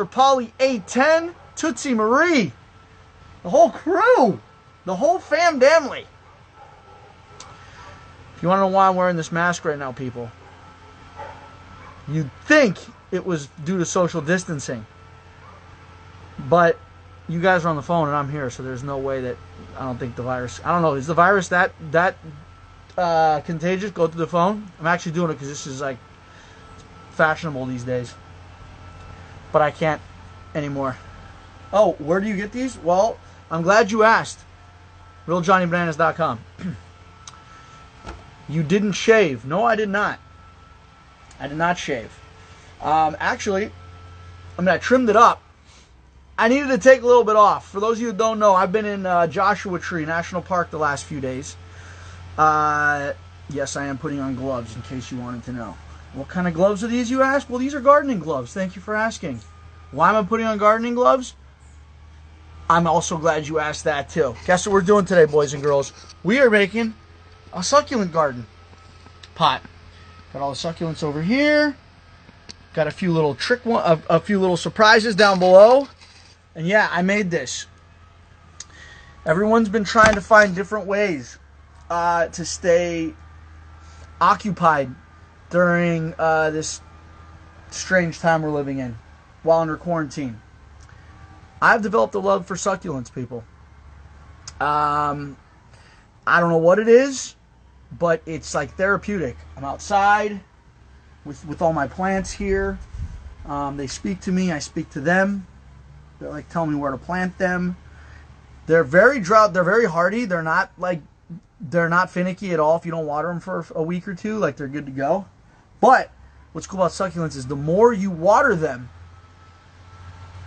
Polly A10, Tootsie Marie, the whole crew, the whole family. If you want to know why I'm wearing this mask right now, people, you'd think it was due to social distancing, but you guys are on the phone and I'm here, so there's no way that I don't think the virus. I don't know. Is the virus that contagious? Go through the phone. I'm actually doing it because this is like fashionable these days. But I can't anymore. Oh, where do you get these? Well, I'm glad you asked. RealJohnnyBananas.com. You didn't shave. No, I did not. I did not shave. Actually, I trimmed it up. I needed to take a little bit off. For those of you who don't know, I've been in Joshua Tree National Park the last few days. Yes, I am putting on gloves in case you wanted to know. What kind of gloves are these, you ask? Well, these are gardening gloves. Thank you for asking. Why am I putting on gardening gloves? I'm also glad you asked that, too. Guess what we're doing today, boys and girls? We are making a succulent garden pot. Got all the succulents over here. Got a few little a few little surprises down below. And yeah, I made this. Everyone's been trying to find different ways to stay occupied during this strange time we're living in while under quarantine. I've developed a love for succulents, people. I don't know what it is, but it's like therapeutic. I'm outside with all my plants here. They speak to me, I speak to them. They're like telling me where to plant them. They're very they're very hardy. They're not finicky at all if you don't water them for a week or two. Like, they're good to go. But what's cool about succulents is the more you water them,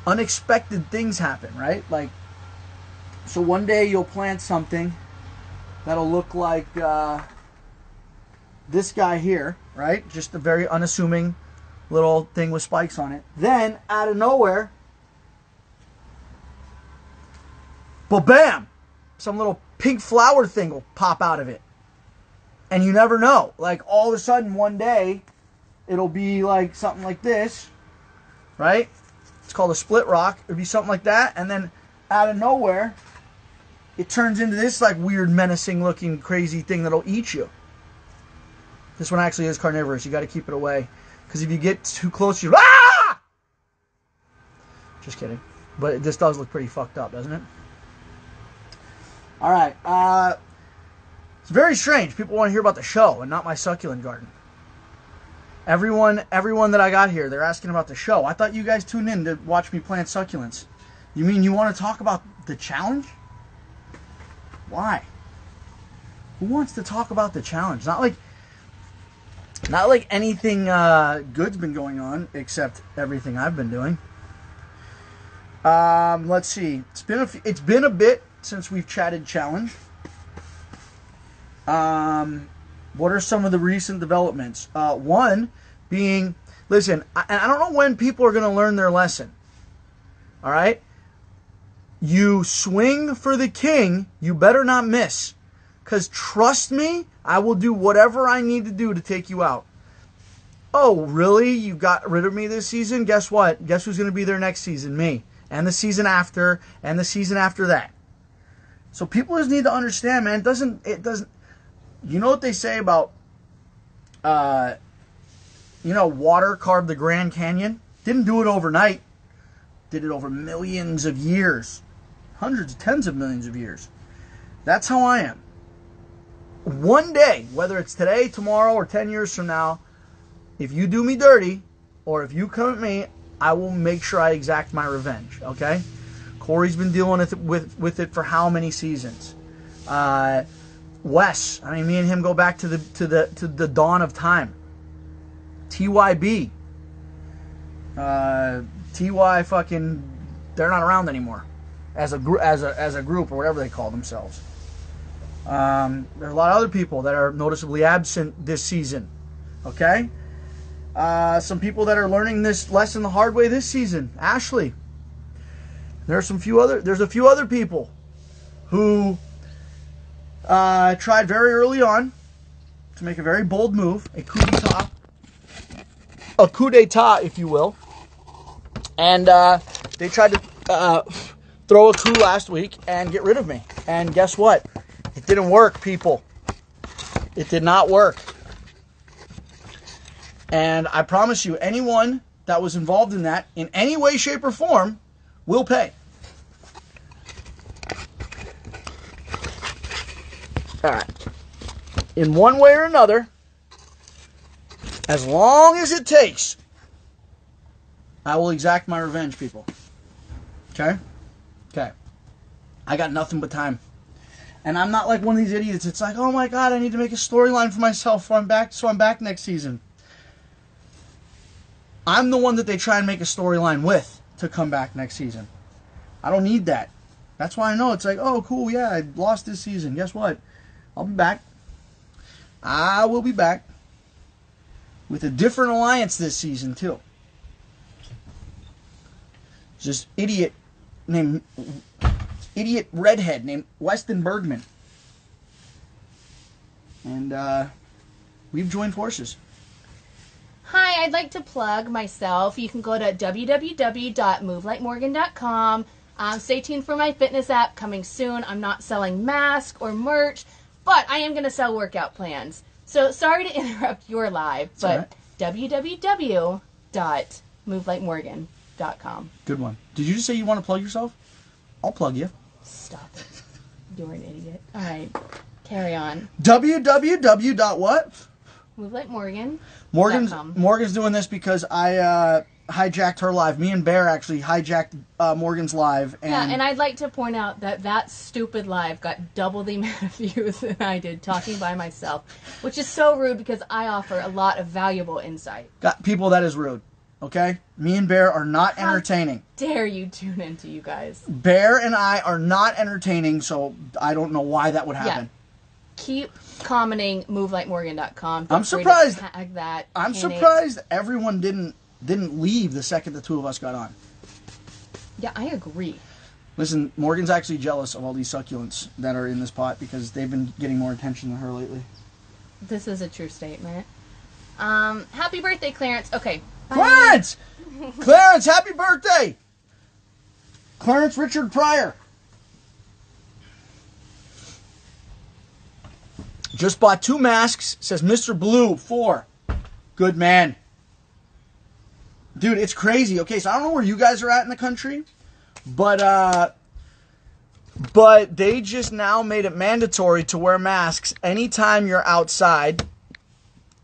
unexpected things happen, right? Like, so one day you'll plant something that'll look like this guy here, right? Just a very unassuming little thing with spikes on it. Then, out of nowhere, ba-bam! Some little pink flower thing will pop out of it. And you never know. Like, all of a sudden, one day, it'll be like something like this, right? It's called a split rock. It'll be something like that. And then, out of nowhere, it turns into this, like, weird, menacing-looking, crazy thing that'll eat you. This one actually is carnivorous. You got to keep it away. Because if you get too close, you... Ah! Just kidding. But this does look pretty fucked up, doesn't it? All right. It's very strange. People want to hear about the show and not my succulent garden. Everyone that I got here, they're asking about the show. I thought you guys tuned in to watch me plant succulents. You mean you want to talk about the challenge? Why? Who wants to talk about the challenge? Not like anything good's been going on, except everything I've been doing. Let's see. It's been a bit since we've chatted challenge. What are some of the recent developments? One being, listen, I don't know when people are going to learn their lesson. All right? You swing for the king, you better not miss. Because trust me, I will do whatever I need to do to take you out. Oh, really? You got rid of me this season? Guess what? Guess who's going to be there next season? Me. And the season after, and the season after that. So people just need to understand, man. It doesn't. You know what they say about, water carved the Grand Canyon? Didn't do it overnight. Did it over millions of years. Hundreds, tens of millions of years. That's how I am. One day, whether it's today, tomorrow, or 10 years from now, if you do me dirty, or if you come at me, I will make sure I exact my revenge, okay? Corey's been dealing with it for how many seasons? Wes, I mean, me and him go back to the dawn of time. TYB, TY fucking, they're not around anymore as a group or whatever they call themselves. There's a lot of other people that are noticeably absent this season. Okay, some people that are learning this lesson the hard way this season. Ashley. There's a few other people who tried very early on to make a very bold move, a coup d'etat, if you will, And they tried to throw a coup last week and get rid of me. And guess what? It didn't work, people. It did not work. And I promise you, anyone that was involved in that in any way, shape, or form will pay. All right. In one way or another, as long as it takes, I will exact my revenge, people. Okay? Okay. I got nothing but time. And I'm not like one of these idiots. It's like, oh my God, I need to make a storyline for myself so I'm back next season. I'm the one that they try and make a storyline with to come back next season. I don't need that. That's why I know it's like, oh, cool, yeah, I lost this season. Guess what? I'll be back. I will be back with a different alliance this season, too. This idiot redhead named Weston Bergman. And we've joined forces. Hi, I'd like to plug myself. You can go to www.movelikemorgan.com. Stay tuned for my fitness app coming soon. I'm not selling masks or merch, but I am going to sell workout plans. So sorry to interrupt your live, but www.movelikemorgan.com. Good one. Did you just say you want to plug yourself? I'll plug you. Stop it. You're an idiot. All right. Carry on. www.what? Move Like Morgan. Morgan's doing this because I hijacked her live. Me and Bear actually hijacked Morgan's live. And I'd like to point out that stupid live got double the amount of views than I did talking by myself, which is so rude because I offer a lot of valuable insight. Got people, that is rude. Okay? Me and Bear are not entertaining. How dare you tune into you guys? Bear and I are not entertaining, so I don't know why that would happen. Yeah. Keep commenting movelikemorgan.com. I'm surprised. Tag that. I'm surprised everyone didn't leave the second the two of us got on. Yeah, I agree. Listen, Morgan's actually jealous of all these succulents that are in this pot because they've been getting more attention than her lately. This is a true statement. Happy birthday, Clarence. Okay. Bye. Clarence! Clarence, happy birthday! Clarence Richard Pryor. Just bought 2 masks. Says Mr. Blue 4. Good man. Dude, it's crazy. Okay, so I don't know where you guys are at in the country, but they just now made it mandatory to wear masks anytime you're outside.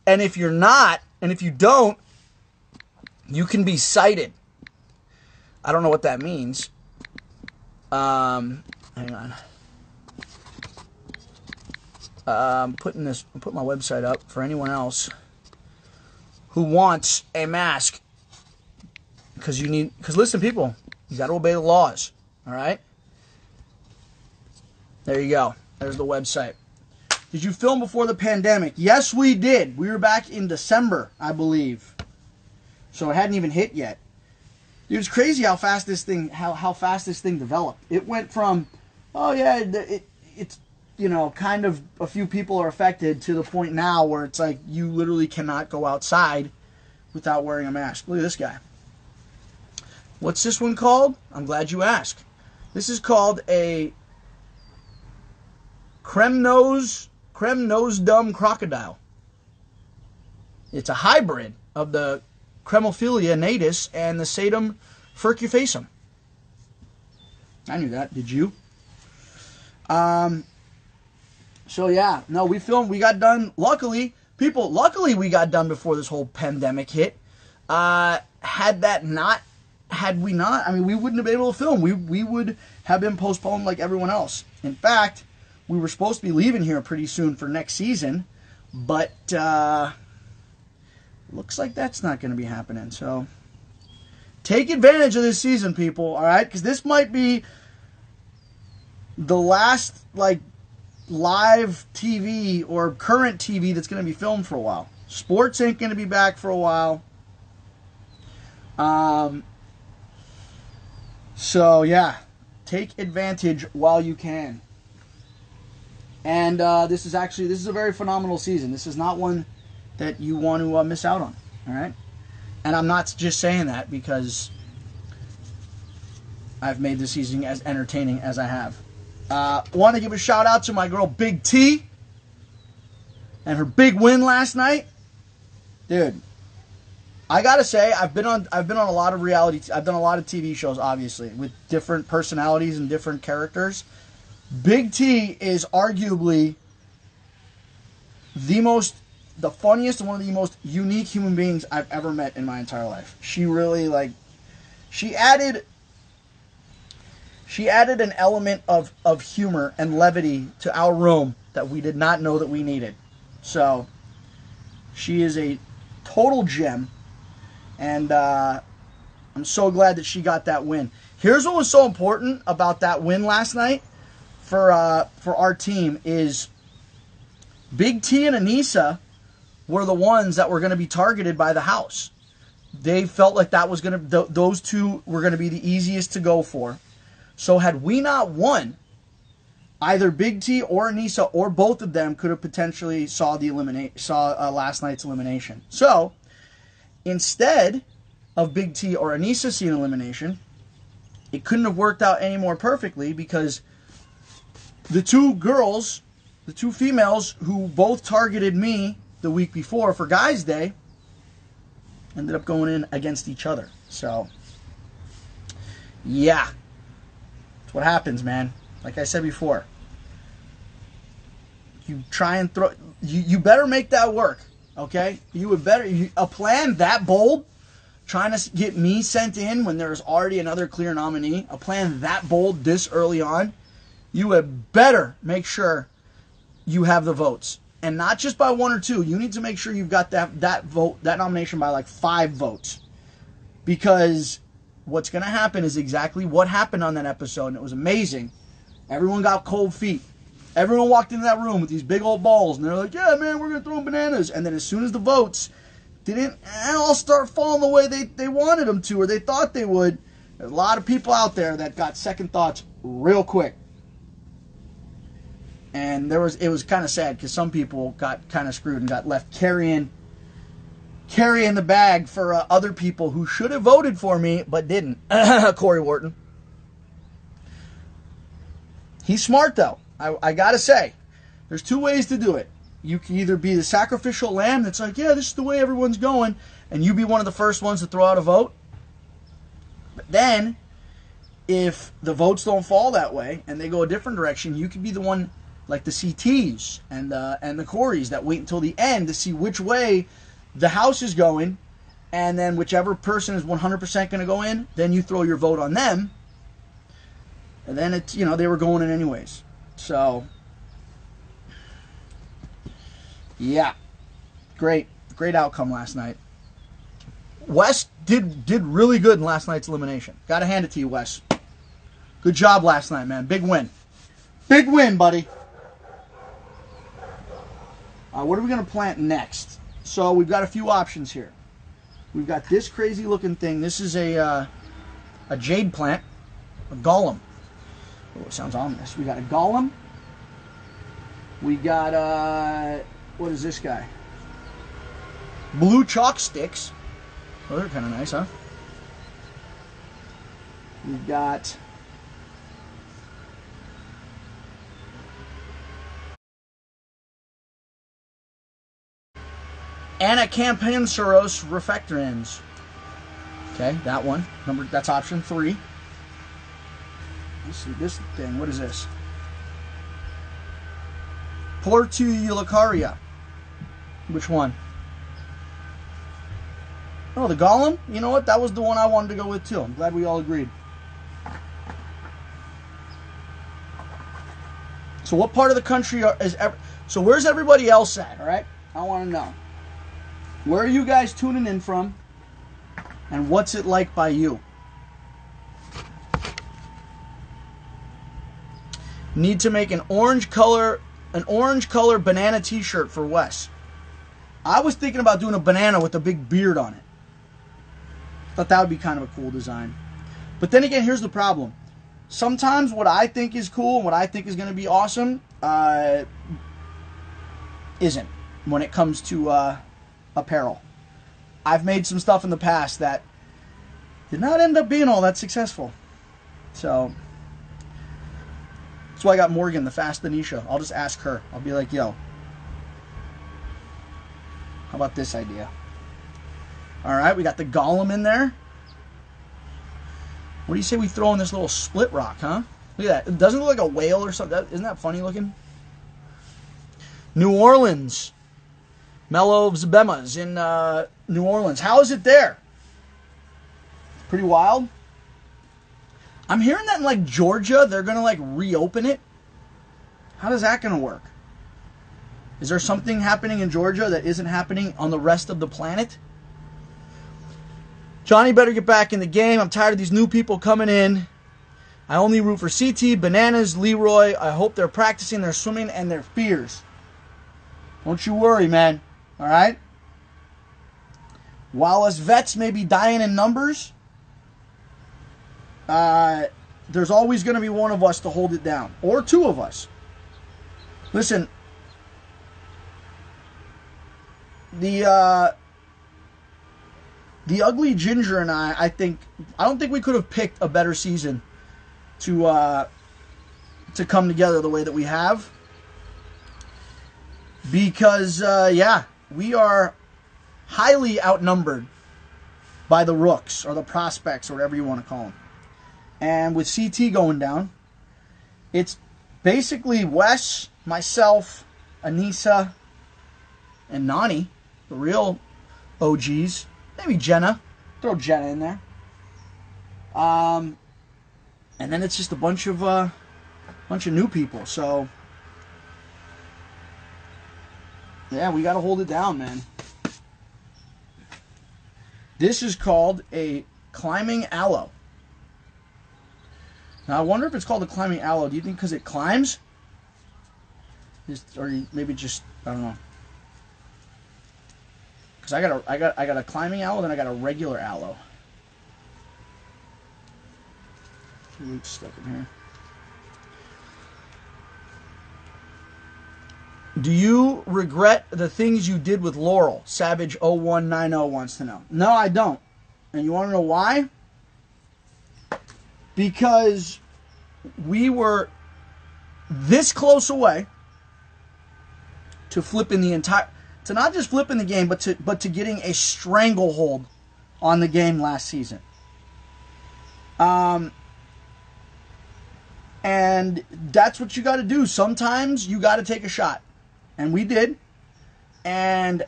And if you're not, and if you don't, you can be cited. I don't know what that means. Hang on. I'm putting my website up for anyone else who wants a mask. Because listen, people, you got to obey the laws. All right? There you go. There's the website. Did you film before the pandemic? Yes, we did. We were back in December, I believe. So it hadn't even hit yet. Dude, it's crazy how fast this thing developed. It went from, oh yeah, it's kind of a few people are affected to the point now where it's like you literally cannot go outside without wearing a mask. Look at this guy. What's this one called? I'm glad you asked. This is called a creme nose dumb crocodile. It's a hybrid of the Cremophilia natus and the Sedum furcufacum. I knew that. Did you? So yeah, no, we got done. Luckily, we got done before this whole pandemic hit. Had we not, I mean, we wouldn't have been able to film. We would have been postponed like everyone else. In fact, we were supposed to be leaving here pretty soon for next season, but looks like that's not going to be happening. So take advantage of this season, people, all right? Because this might be the last, live TV or current TV that's going to be filmed for a while. Sports ain't going to be back for a while. So, yeah, take advantage while you can. And this is a very phenomenal season. This is not one that you want to miss out on, all right? And I'm not just saying that because I've made this season as entertaining as I have. Want to give a shout out to my girl Big T and her big win last night. Dude, I gotta say, I've been on a lot of reality. I've done a lot of TV shows, obviously, with different personalities and different characters. Big T is arguably the funniest and one of the most unique human beings I've ever met in my entire life. She really she added an element of humor and levity to our room that we did not know that we needed. So she is a total gem, and I'm so glad that she got that win. Here's what was so important about that win last night for our team is Big T and Anissa were the ones that were going to be targeted by the house. They felt like that was going to those two were going to be the easiest to go for. So had we not won, either Big T or Anissa or both of them could have potentially saw last night's elimination. So instead of Big T or Anissa seeing elimination, it couldn't have worked out any more perfectly because the two girls, the two females who both targeted me the week before for Guys Day, ended up going in against each other. So, yeah. That's what happens, man. Like I said before. You try and throw... You better make that work, okay? A plan that bold, trying to get me sent in when there's already another clear nominee, a plan that bold this early on, you had better make sure you have the votes. And not just by 1 or 2. You need to make sure you've got that vote, that nomination by like 5 votes. Because what's going to happen is exactly what happened on that episode, and it was amazing. Everyone got cold feet. Everyone walked into that room with these big old balls, and they're like, yeah, man, we're going to throw them bananas. And then as soon as the votes didn't all start falling the way they wanted them to, or they thought they would, there's a lot of people out there that got second thoughts real quick. And it was kind of sad because some people got kind of screwed and got left carrying the bag for other people who should have voted for me but didn't. Corey Wharton. He's smart, though. I got to say, there's 2 ways to do it. You can either be the sacrificial lamb that's like, yeah, this is the way everyone's going, and you be one of the first ones to throw out a vote. But then, if the votes don't fall that way and they go a different direction, you could be the one... like the CTs and the Coreys that wait until the end to see which way the house is going, and then whichever person is 100% going to go in, then you throw your vote on them, and then it's, they were going in anyways. So, yeah, great outcome last night. Wes did really good in last night's elimination. Got to hand it to you, Wes. Good job last night, man. Big win, buddy. What are we going to plant next? So we've got a few options here. We've got this crazy looking thing. This is a jade plant, a golem. Oh, it sounds ominous. We got a golem. We got, what is this guy? Blue chalk sticks. Oh, they're kind of nice, huh? We've got... Anacampanosaurus reflectorans. Okay, that one. That's option 3. Let's see this thing. What is this? Portulacaria. Which one? Oh, the golem? You know what? That was the one I wanted to go with too. I'm glad we all agreed. So what part of the country so where's everybody else at, all right? I want to know. Where are you guys tuning in from? And what's it like by you? Need to make an orange color banana t-shirt for Wes. I was thinking about doing a banana with a big beard on it. Thought that would be kind of a cool design. But then again, here's the problem. Sometimes what I think is cool and what I think is going to be awesome isn't when it comes to apparel. I've made some stuff in the past that did not end up being all that successful. So that's why I got Morgan, the Fast Anisha. I'll just ask her. I'll be like, yo, how about this idea? All right, we got the Golem in there. What do you say we throw in this little split rock, huh? Look at that. It doesn't look like a whale or something. Isn't that funny looking? New Orleans. Mellow Zabemas in New Orleans. How is it there? Pretty wild. I'm hearing that in like Georgia, they're going to like reopen it. How is that going to work? Is there something happening in Georgia that isn't happening on the rest of the planet? Johnny better get back in the game. I'm tired of these new people coming in. I only root for CT, Bananas, Leroy. I hope they're practicing their swimming and their fears. Don't you worry, man. All right? While us vets may be dying in numbers, there's always going to be one of us to hold it down. Or two of us. Listen, the Ugly Ginger and I don't think we could have picked a better season to come together the way that we have. Because, we are highly outnumbered by the rooks or the prospects or whatever you want to call them. And with CT going down, it's basically Wes, myself, Anissa, and Nani, the real OGs. Maybe Jenna. Throw Jenna in there. And then it's just a bunch of new people. So yeah, we got to hold it down, man. This is called a climbing aloe. Now I wonder if it's called a climbing aloe. Do you think because it climbs? Or maybe just, I don't know. Because I got a climbing aloe, then I got a regular aloe. Roots stuck in here. Do you regret the things you did with Laurel? Savage0190 wants to know. No, I don't. And you want to know why? Because we were this close away to flipping the entire, to not just flipping the game, but to getting a stranglehold on the game last season. And that's what you got to do. Sometimes you got to take a shot. And we did. And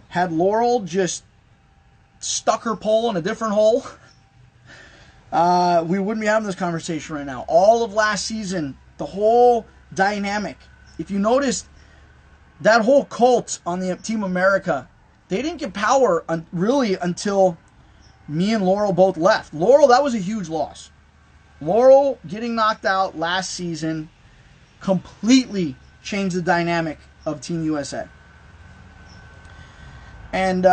had Laurel just stuck her pole in a different hole, we wouldn't be having this conversation right now. All of last season, the whole dynamic. If you noticed, that whole cult on the Team America, they didn't get power really until me and Laurel both left. Laurel, that was a huge loss. Laurel getting knocked out last season completely changed the dynamic of Team USA. And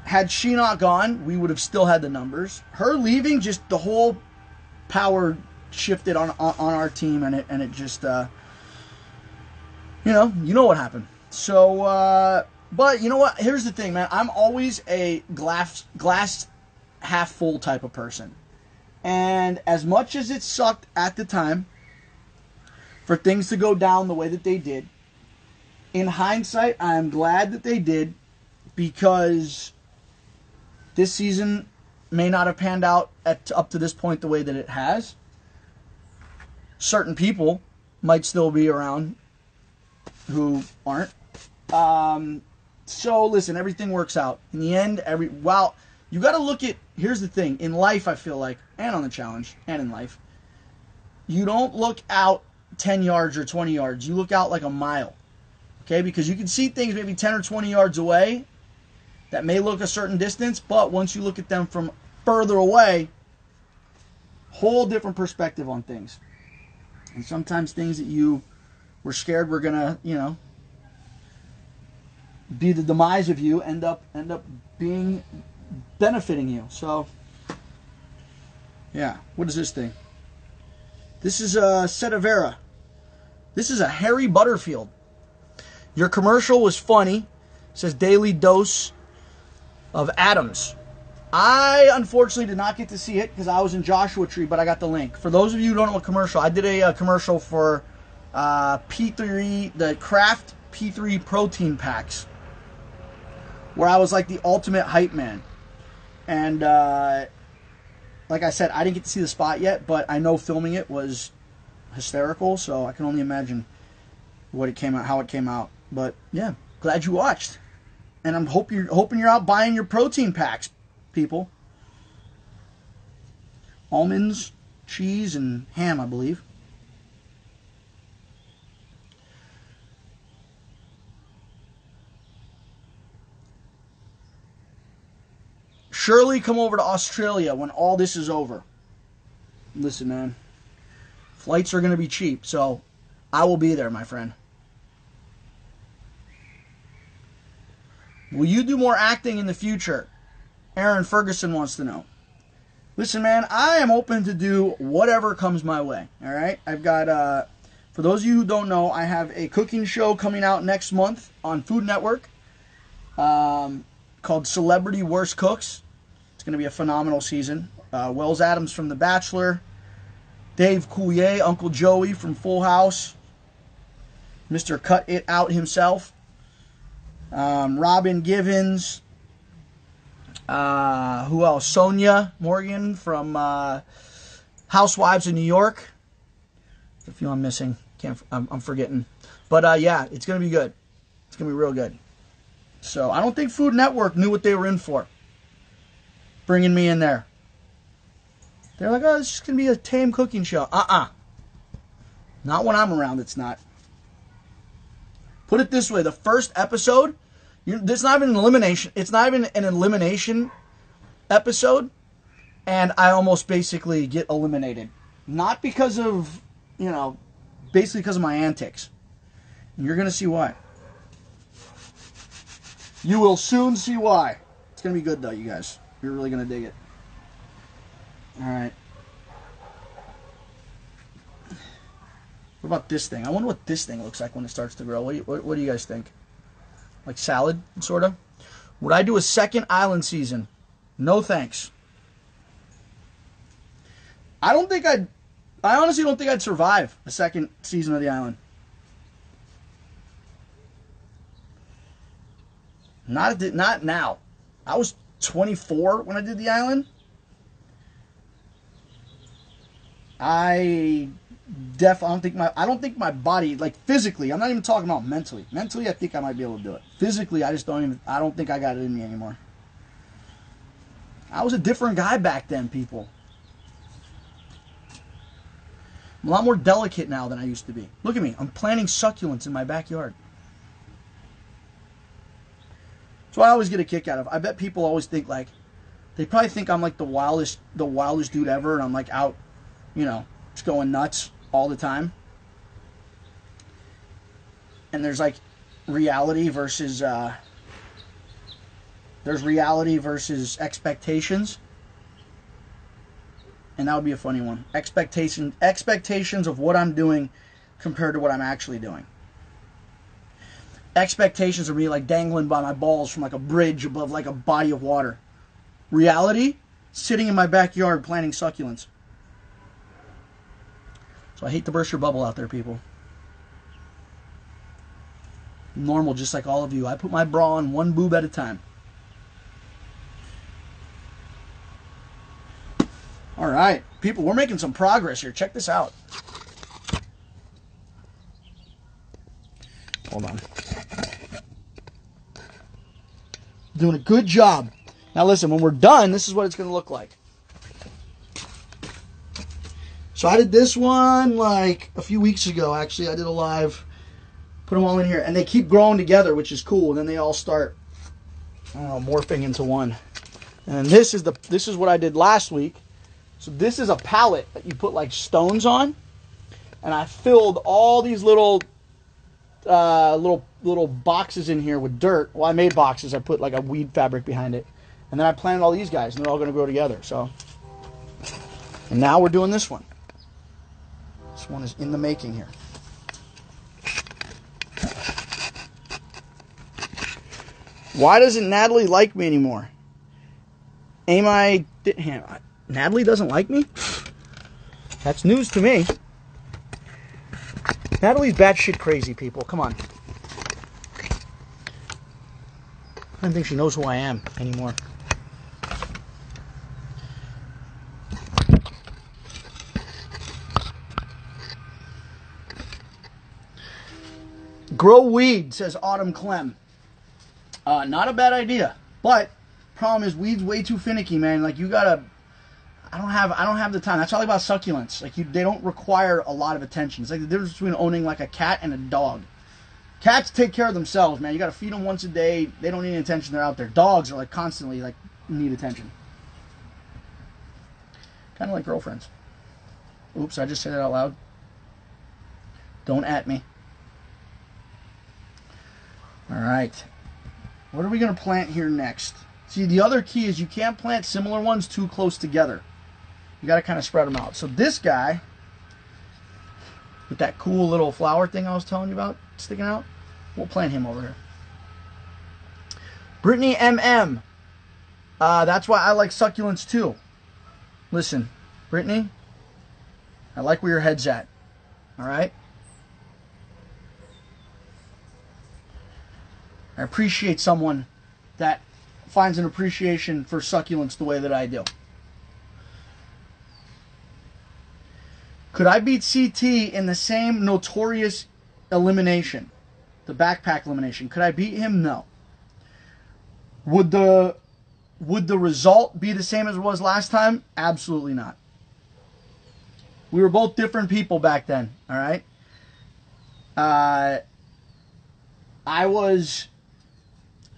had she not gone, we would have still had the numbers. Her leaving, just the whole power shifted on our team, and it just, you know what happened. So, but you know what? Here's the thing, man. I'm always a glass half full type of person. And as much as it sucked at the time for things to go down the way that they did, in hindsight, I'm glad that they did, because this season may not have panned out up to this point the way that it has. Certain people might still be around who aren't. So listen, everything works out. In the end, you got to look at, here's the thing, in life I feel like, and on the challenge, and in life, you don't look out 10 yards or 20 yards. You look out like a mile. Okay, because you can see things maybe 10 or 20 yards away that may look a certain distance, but once you look at them from further away, whole different perspective on things. And sometimes things that you were scared were going to, be the demise of you end up being benefiting you. So, yeah. What is this thing? This is a Setavera. This is a Harry Butterfield. Your commercial was funny. It says daily dose of Adams. I unfortunately did not get to see it because I was in Joshua Tree, but I got the link. For those of you who don't know a commercial, I did a commercial for P3, the Kraft P3 protein packs, where I was like the ultimate hype man. And like I said, I didn't get to see the spot yet, but I know filming it was hysterical, so I can only imagine what it came out, how it came out. But yeah, glad you watched, and I'm hoping you're out buying your protein packs, people. Almonds, cheese, and ham, I believe. Surely come over to Australia when all this is over. Listen, man. Flights are going to be cheap, so I will be there, my friend. Will you do more acting in the future? Aaron Ferguson wants to know. Listen, man, I am open to do whatever comes my way, all right? I've got, for those of you who don't know, I have a cooking show coming out next month on Food Network called Celebrity Worst Cooks. It's going to be a phenomenal season. Wells Adams from The Bachelor, Dave Coulier, Uncle Joey from Full House, Mr. Cut It Out himself, Robin Givens, who else? Sonia Morgan from Housewives of New York. A few I'm missing. I'm forgetting. But yeah, it's going to be good. It's going to be real good. So I don't think Food Network knew what they were in for, bringing me in there. They're like, oh, it's just going to be a tame cooking show. Not when I'm around, it's not. Put it this way, the first episode, it's not even an elimination. It's not even an elimination episode, and I almost basically get eliminated. Not because of, basically because of my antics. And you're going to see why. You will soon see why. It's going to be good, though, you guys. You're really going to dig it. All right. What about this thing? I wonder what this thing looks like when it starts to grow. What do you guys think? Like salad, sort of? Would I do a second island season? No thanks. I honestly don't think I'd survive a second season of the island. Not now. I was 24 when I did the island. I don't think my body, like physically, I'm not even talking about mentally. Mentally, I think I might be able to do it. Physically, I don't think I got it in me anymore. I was a different guy back then, people. I'm a lot more delicate now than I used to be. Look at me. I'm planting succulents in my backyard. That's what I always get a kick out of. I bet people always think like, they probably think I'm like the wildest dude ever, and I'm like out, just going nuts all the time. And there's like reality versus expectations. And that would be a funny one. Expectations of what I'm doing compared to what I'm actually doing. Expectations of me like dangling by my balls from like a bridge above like a body of water. Reality, sitting in my backyard planting succulents. So I hate to burst your bubble out there, people. Normal, just like all of you. I put my bra on one boob at a time. All right, people, we're making some progress here. Check this out. Hold on. Doing a good job. Now listen, when we're done, this is what it's going to look like. So I did this one like a few weeks ago, actually. I did a live, put them all in here, and they keep growing together, which is cool. And then they all start, morphing into one. And this is what I did last week. So this is a pallet that you put like stones on, and I filled all these little boxes in here with dirt. Well, I made boxes. I put like a weed fabric behind it, and then I planted all these guys, and they're all going to grow together. So, and now we're doing this one. This one is in the making here. Why doesn't Natalie like me anymore? Natalie doesn't like me? That's news to me. Natalie's batshit crazy, people. Come on. I don't think she knows who I am anymore. Grow weed, says Autumn Clem. Not a bad idea, but problem is weed's way too finicky, man. Like, you gotta. I don't have the time. That's all about succulents. Like, they don't require a lot of attention. It's like the difference between owning like a cat and a dog. Cats take care of themselves, man. You gotta feed them once a day. They don't need any attention. They're out there. Dogs are like constantly like need attention. Kind of like girlfriends. Oops, I just said that out loud. Don't at me. All right. What are we going to plant here next? See, the other key is you can't plant similar ones too close together. You got to kind of spread them out. So this guy, with that cool little flower thing I was telling you about sticking out, we'll plant him over here. Brittany MM. That's why I like succulents too. Listen, Brittany, I like where your head's at. All right? I appreciate someone that finds an appreciation for succulents the way that I do. Could I beat CT in the same notorious elimination? The backpack elimination. Could I beat him? No. Would the result be the same as it was last time? Absolutely not. We were both different people back then, all right? I was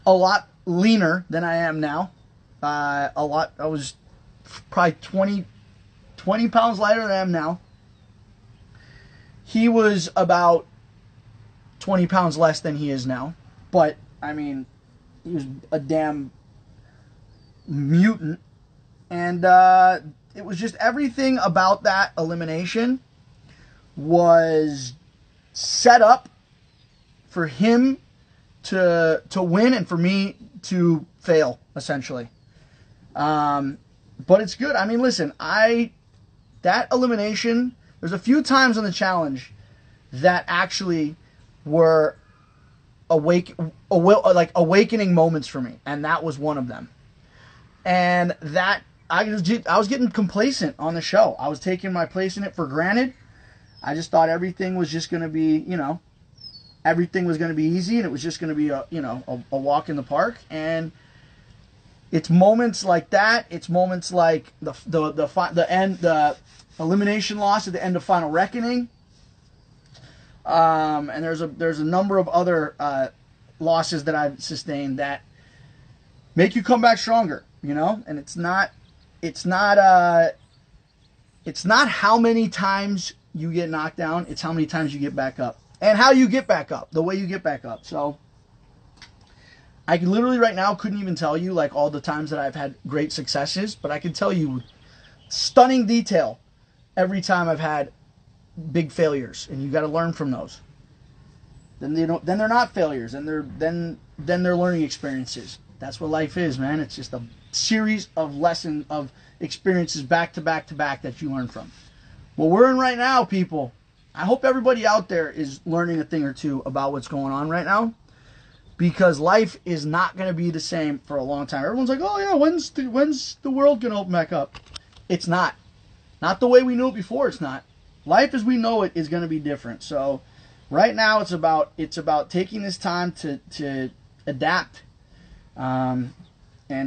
a lot leaner than I am now. I was probably 20 pounds lighter than I am now. He was about 20 pounds less than he is now. But, I mean, he was a damn mutant. And it was just everything about that elimination was set up for him to win and for me to fail, essentially. But it's good. I mean, listen, that elimination, there's a few times on the challenge that actually were awakening moments for me, and that was one of them. And that I was getting complacent on the show. I was taking my place in it for granted. I just thought everything was just going to be, everything was going to be easy, and it was just going to be a walk in the park. And it's moments like that. It's moments like the elimination loss at the end of Final Reckoning. And there's a number of other losses that I've sustained that make you come back stronger, And it's not how many times you get knocked down. It's how many times you get back up. And how you get back up, the way you get back up. So I literally right now couldn't even tell you like all the times that I've had great successes, but I can tell you stunning detail every time I've had big failures, and you got to learn from those. Then they're not failures, and they're learning experiences. That's what life is, man. It's just a series of lessons of experiences back to back to back that you learn from. What we're in right now, people, I hope everybody out there is learning a thing or two about what's going on right now, because life is not going to be the same for a long time. Everyone's like, oh yeah, when's the world going to open back up? It's not. Not the way we knew it before, it's not. Life as we know it is going to be different. So right now it's about taking this time to adapt and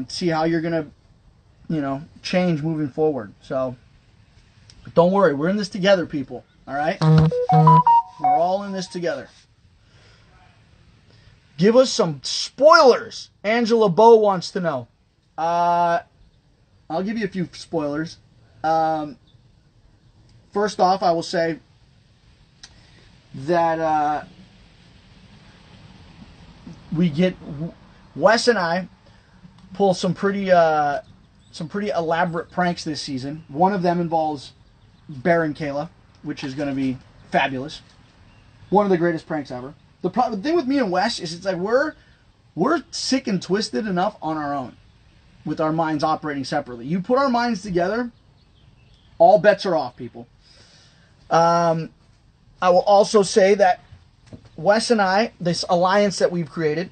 see how you're going to, change moving forward. So but don't worry, we're in this together, people. All right? We're all in this together. Give us some spoilers. Angela Bow wants to know. I'll give you a few spoilers. First off, I will say that Wes and I pull some pretty elaborate pranks this season. One of them involves Bear and Kayla, which is going to be fabulous. One of the greatest pranks ever. The thing with me and Wes is it's like we're sick and twisted enough on our own. with our minds operating separately. You put our minds together, all bets are off, people. I will also say that Wes and I, this alliance that we've created,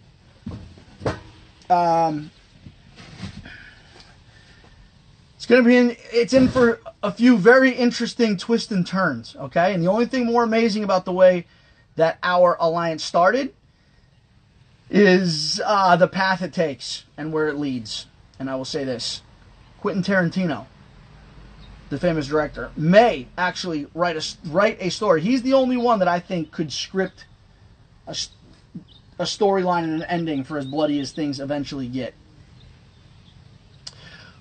it's in for a few very interesting twists and turns, okay? And the only thing more amazing about the way that our alliance started is the path it takes and where it leads. And I will say this, Quentin Tarantino, the famous director, may actually write a story. He's the only one that I think could script a storyline and an ending for as bloody as things eventually get.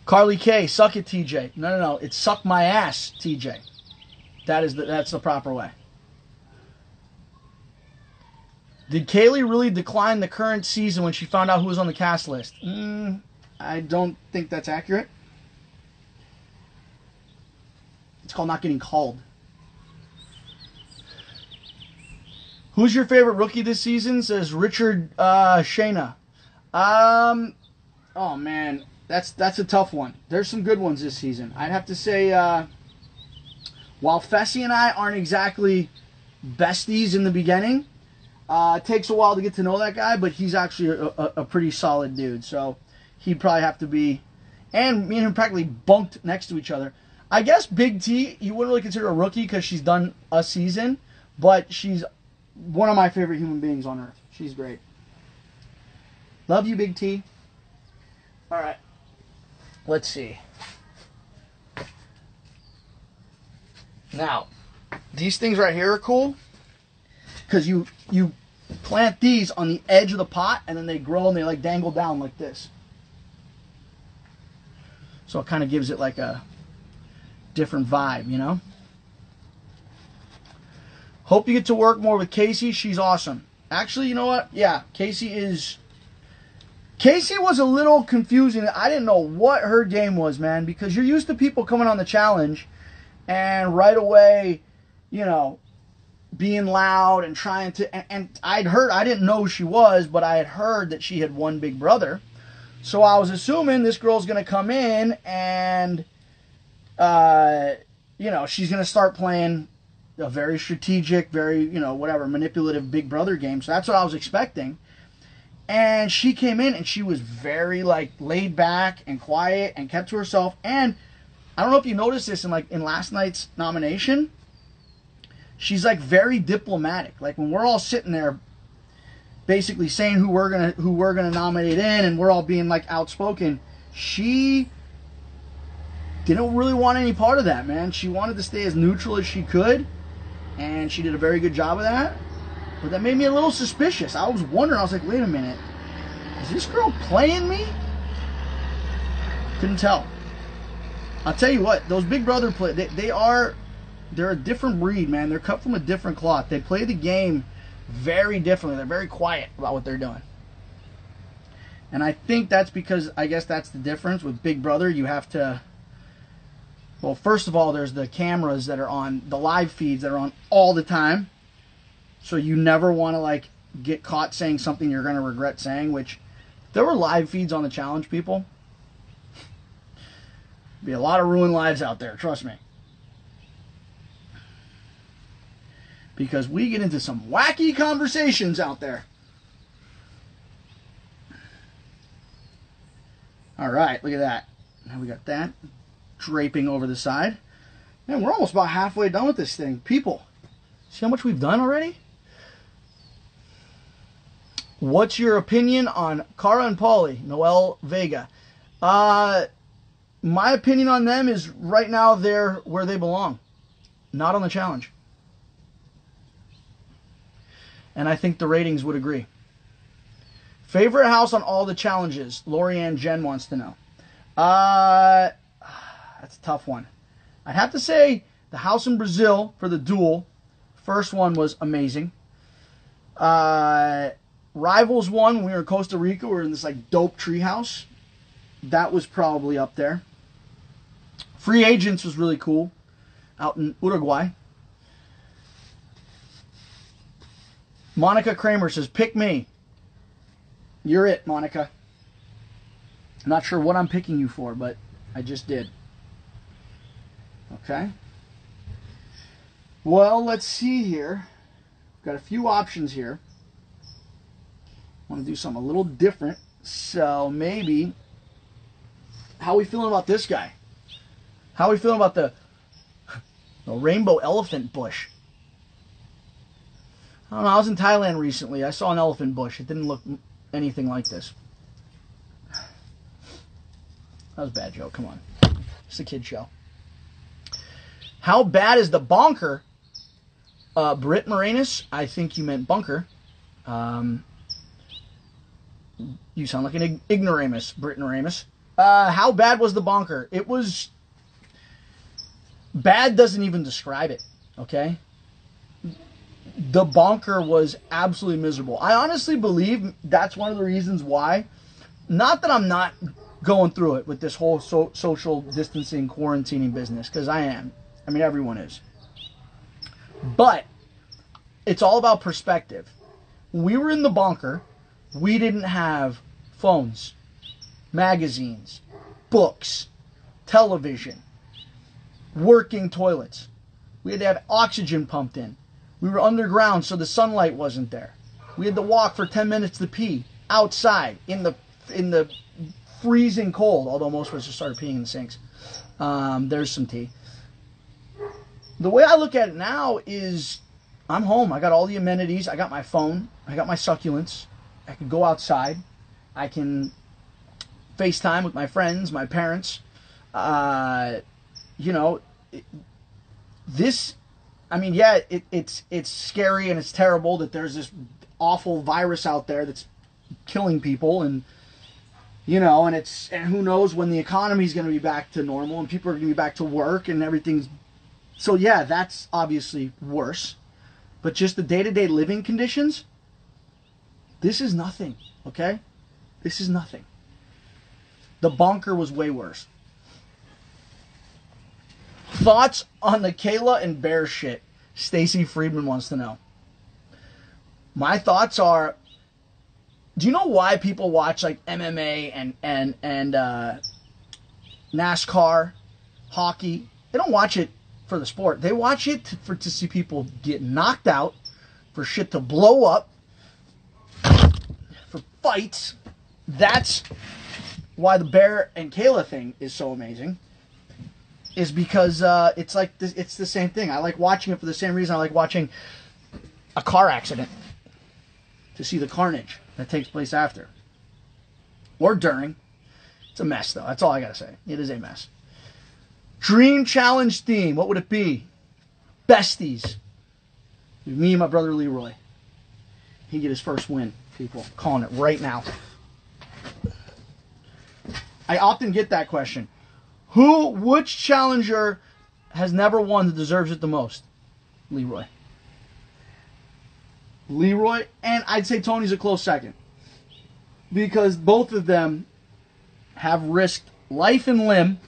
Carly K, suck it, TJ. No. It's suck my ass, TJ. That's the proper way. Did Kaylee really decline the current season when she found out who was on the cast list? I don't think that's accurate. It's called not getting called. Who's your favorite rookie this season? Says Richard Shayna. Oh man, that's a tough one. There's some good ones this season. I'd have to say, while Fessy and I aren't exactly besties in the beginning, it takes a while to get to know that guy, but he's actually a pretty solid dude. So he'd probably have to be, and me and him practically bunked next to each other. I guess Big T, you wouldn't really consider a rookie because she's done a season, but she's one of my favorite human beings on earth. She's great. Love you, Big T. All right. Let's see. Now, these things right here are cool because you plant these on the edge of the pot and then they grow and they like dangle down like this. So it kind of gives it like a different vibe, you know? Hope you get to work more with Casey. She's awesome. Actually, you know what? Yeah, Casey was a little confusing. I didn't know what her game was, man, because you're used to people coming on the challenge and right away, you know, being loud and trying to, and I didn't know who she was, but I had heard that she had won Big Brother. So I was assuming this girl's going to come in and, you know, she's going to start playing a very strategic, very, you know, whatever, manipulative Big Brother game. So that's what I was expecting. And she came in and she was very, like, laid back and quiet and kept to herself. And I don't know if you noticed this in last night's nomination. She's, like, very diplomatic. Like, when we're all sitting there basically saying who we're gonna nominate in and we're all being, like, outspoken, she didn't really want any part of that, man. She wanted to stay as neutral as she could, and she did a very good job of that. But that made me a little suspicious. I was wondering, I was like, wait a minute, is this girl playing me? Couldn't tell. I'll tell you what, those Big Brother they're a different breed, man. They're cut from a different cloth. They play the game very differently. They're very quiet about what they're doing. And I think that's because, I guess that's the difference. With Big Brother, you have to, well, first of all, there's the cameras that are on, the live feeds that are on all the time. So you never want to, like, get caught saying something you're going to regret saying, which, if there were live feeds on the challenge, people, be a lot of ruined lives out there, trust me. Because we get into some wacky conversations out there. All right, look at that. Now we got that draping over the side. Man, we're almost about halfway done with this thing. People, see how much we've done already? What's your opinion on Cara and Paulie, Noel Vega? My opinion on them is right now they're where they belong. Not on the challenge. And I think the ratings would agree. Favorite house on all the challenges? Lorianne Jen wants to know. That's a tough one. I'd have to say the house in Brazil for the duel. First one was amazing. Rivals one, when we were in Costa Rica, we were in this like dope tree house. That was probably up there. Free Agents was really cool. Out in Uruguay. Monica Kramer says, pick me. You're it, Monica. I'm not sure what I'm picking you for, but I just did. Okay. Well, let's see here. Got a few options here. I want to do something a little different. So maybe, how are we feeling about this guy? How are we feeling about the rainbow elephant bush? I don't know. I was in Thailand recently. I saw an elephant bush. It didn't look anything like this. That was a bad joke. Come on. It's a kid show. How bad is the bonker? Britt Moranis, I think you meant bunker. You sound like an ignoramus, Britt Moranis. How bad was the bonker? It was... Bad doesn't even describe it, okay? The bonker was absolutely miserable. I honestly believe that's one of the reasons why. Not that I'm not going through it with this whole social distancing, quarantining business, because I am. I mean, everyone is. But it's all about perspective. When we were in the bunker, we didn't have phones, magazines, books, television, working toilets. We had to have oxygen pumped in. We were underground, so the sunlight wasn't there. We had to walk for 10 minutes to pee outside in the freezing cold, although most of us just started peeing in the sinks. There's some tea. The way I look at it now is I'm home. I got all the amenities. I got my phone. I got my succulents. I can go outside. I can FaceTime with my friends, my parents. This, I mean, yeah, it's scary and it's terrible that there's this awful virus out there that's killing people, and and who knows when the economy's going to be back to normal and people are going to be back to work and everything's. So yeah, that's obviously worse. But just the day-to-day living conditions, this is nothing, okay? This is nothing. The bunker was way worse. Thoughts on the Kayla and Bear shit? Stacy Friedman wants to know. My thoughts are, do you know why people watch like MMA and NASCAR, hockey? They don't watch it for the sport. They watch it to see people get knocked out, for shit to blow up, for fights. That's why the Bear and Kayla thing is so amazing. Is because it's like this, it's the same thing. I like watching it for the same reason I like watching a car accident, to see the carnage that takes place after or during. It's a mess, though. That's all I gotta say. It is a mess. Dream challenge theme. What would it be? Besties. Me and my brother Leroy. He'd get his first win. People, I'm calling it right now. I often get that question. Which challenger has never won that deserves it the most? Leroy. Leroy, and I'd say Tony's a close second. Because both of them have risked life and limb.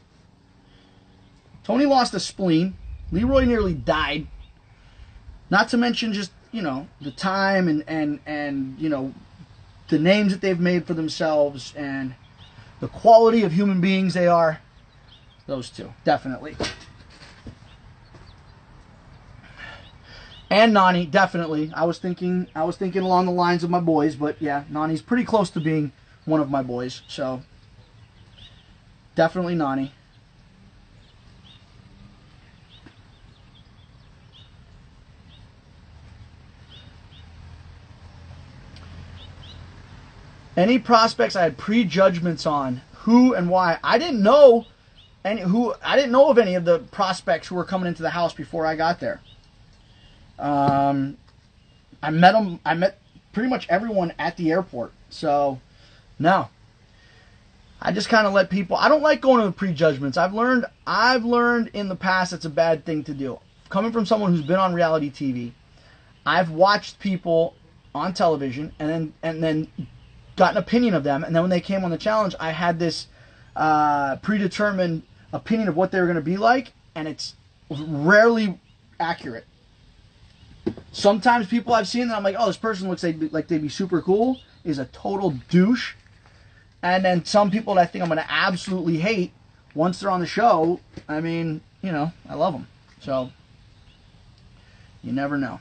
Tony lost a spleen. Leroy nearly died. Not to mention just, the time and the names that they've made for themselves and the quality of human beings they are. Those two, definitely. And Nani, definitely. I was thinking along the lines of my boys, but yeah, Nani's pretty close to being one of my boys, so definitely Nani. Any prospects I had prejudgments on, who and why? I didn't know of any of the prospects who were coming into the house before I got there. I met pretty much everyone at the airport. So, no. I just kind of let people. I don't like going with prejudgments. I've learned in the past it's a bad thing to do. Coming from someone who's been on reality TV, I've watched people on television and then got an opinion of them, and then when they came on the challenge, I had this predetermined opinion of what they were going to be like, and it's rarely accurate. Sometimes people I've seen that I'm like, oh, this person looks like they'd be super cool, is a total douche, And then some people that I think I'm going to absolutely hate, once they're on the show, I mean, you know, I love them. So, you never know.